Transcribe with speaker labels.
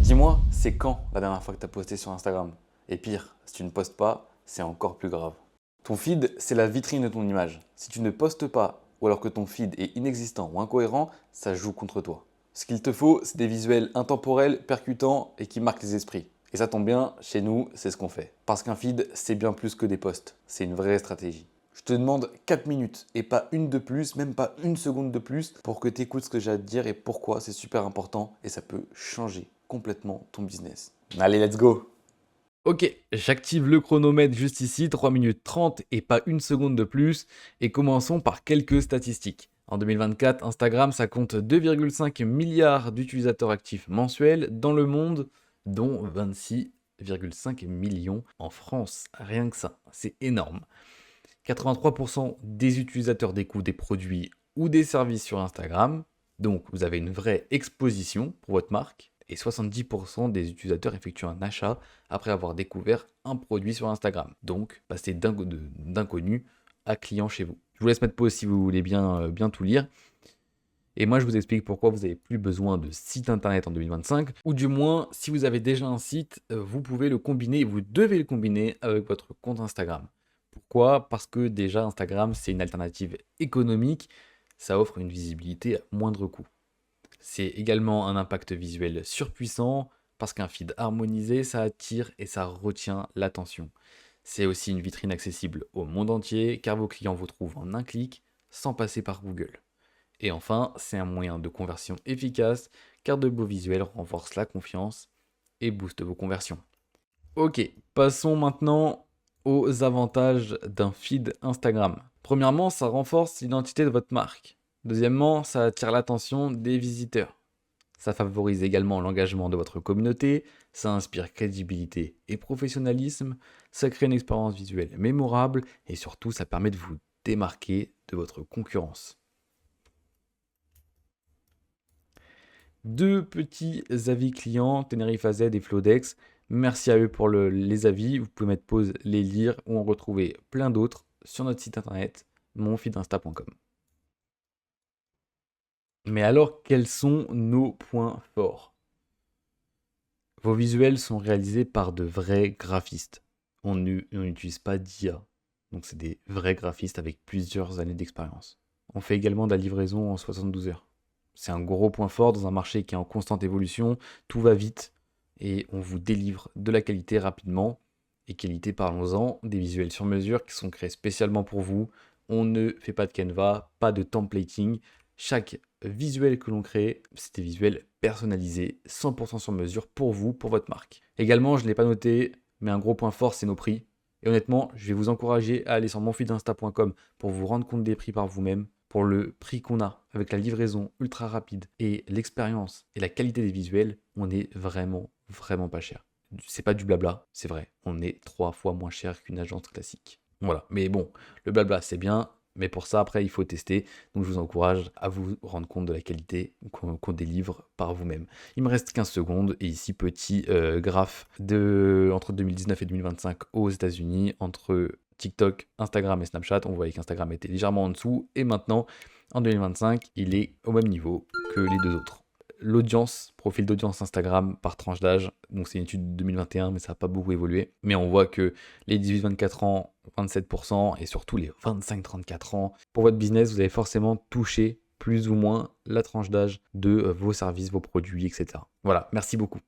Speaker 1: dis-moi, c'est quand la dernière fois que tu as posté sur Instagram? Et pire, si tu ne postes pas, c'est encore plus grave. Ton feed, c'est la vitrine de ton image. Si tu ne postes pas, ou alors que ton feed est inexistant ou incohérent, ça joue contre toi. Ce qu'il te faut, c'est des visuels intemporels, percutants et qui marquent les esprits. Et ça tombe bien, chez nous, c'est ce qu'on fait. Parce qu'un feed, c'est bien plus que des posts. C'est une vraie stratégie. Je te demande 4 minutes et pas une de plus, même pas une seconde de plus, pour que tu écoutes ce que j'ai à te dire et pourquoi c'est super important et ça peut changer complètement ton business. Allez, let's go!
Speaker 2: Ok, j'active le chronomètre juste ici, 3 minutes 30 et pas une seconde de plus. Et commençons par quelques statistiques. En 2024, Instagram, ça compte 2,5 milliards d'utilisateurs actifs mensuels dans le monde, dont 26,5 millions en France. Rien que ça, c'est énorme. 83% des utilisateurs découvrent des produits ou des services sur Instagram. Donc, vous avez une vraie exposition pour votre marque. Et 70% des utilisateurs effectuent un achat après avoir découvert un produit sur Instagram. Donc, passer d'inconnu à client chez vous. Je vous laisse mettre pause si vous voulez bien tout lire. Et moi, je vous explique pourquoi vous n'avez plus besoin de site internet en 2025. Ou du moins, si vous avez déjà un site, vous pouvez le combiner et vous devez le combiner avec votre compte Instagram. Pourquoi? Parce que déjà, Instagram, c'est une alternative économique. Ça offre une visibilité à moindre coût. C'est également un impact visuel surpuissant parce qu'un feed harmonisé, ça attire et ça retient l'attention. C'est aussi une vitrine accessible au monde entier car vos clients vous trouvent en un clic sans passer par Google. Et enfin, c'est un moyen de conversion efficace car de beaux visuels renforcent la confiance et boostent vos conversions. Ok, passons maintenant aux avantages d'un feed Instagram. Premièrement, ça renforce l'identité de votre marque. Deuxièmement, ça attire l'attention des visiteurs. Ça favorise également l'engagement de votre communauté, ça inspire crédibilité et professionnalisme, ça crée une expérience visuelle mémorable et surtout ça permet de vous démarquer de votre concurrence. Deux petits avis clients, Tenerife AZ et Flodex. Merci à eux pour les avis. Vous pouvez mettre pause, les lire ou en retrouver plein d'autres sur notre site internet monfeedinsta.com. Mais alors, quels sont nos points forts? Vos visuels sont réalisés par de vrais graphistes. On n'utilise pas d'IA. Donc c'est des vrais graphistes avec plusieurs années d'expérience. On fait également de la livraison en 72 heures. C'est un gros point fort dans un marché qui est en constante évolution. Tout va vite et on vous délivre de la qualité rapidement. Et qualité, parlons-en, des visuels sur mesure qui sont créés spécialement pour vous. On ne fait pas de Canva, pas de templating. Chaque visuel que l'on crée, c'est des visuels personnalisés, 100% sur mesure pour vous, pour votre marque. Également, je ne l'ai pas noté, mais un gros point fort, c'est nos prix. Et honnêtement, je vais vous encourager à aller sur monfeedinsta.com pour vous rendre compte des prix par vous-même. Pour le prix qu'on a, avec la livraison ultra rapide et l'expérience et la qualité des visuels, on est vraiment, vraiment pas cher. C'est pas du blabla, c'est vrai. On est 3 fois moins cher qu'une agence classique. Voilà. Mais bon, le blabla, c'est bien. Mais pour ça, après, il faut tester. Donc, je vous encourage à vous rendre compte de la qualité qu'on délivre par vous-même. Il me reste 15 secondes. Et ici, petit graphe entre 2019 et 2025 aux États-Unis, entre TikTok, Instagram et Snapchat. On voyait qu'Instagram était légèrement en dessous. Et maintenant, en 2025, il est au même niveau que les deux autres. L'audience, profil d'audience Instagram par tranche d'âge, donc c'est une étude de 2021, mais ça n'a pas beaucoup évolué. Mais on voit que les 18-24 ans, 27%, et surtout les 25-34 ans, pour votre business, vous allez forcément toucher plus ou moins la tranche d'âge de vos services, vos produits, etc. Voilà, merci beaucoup.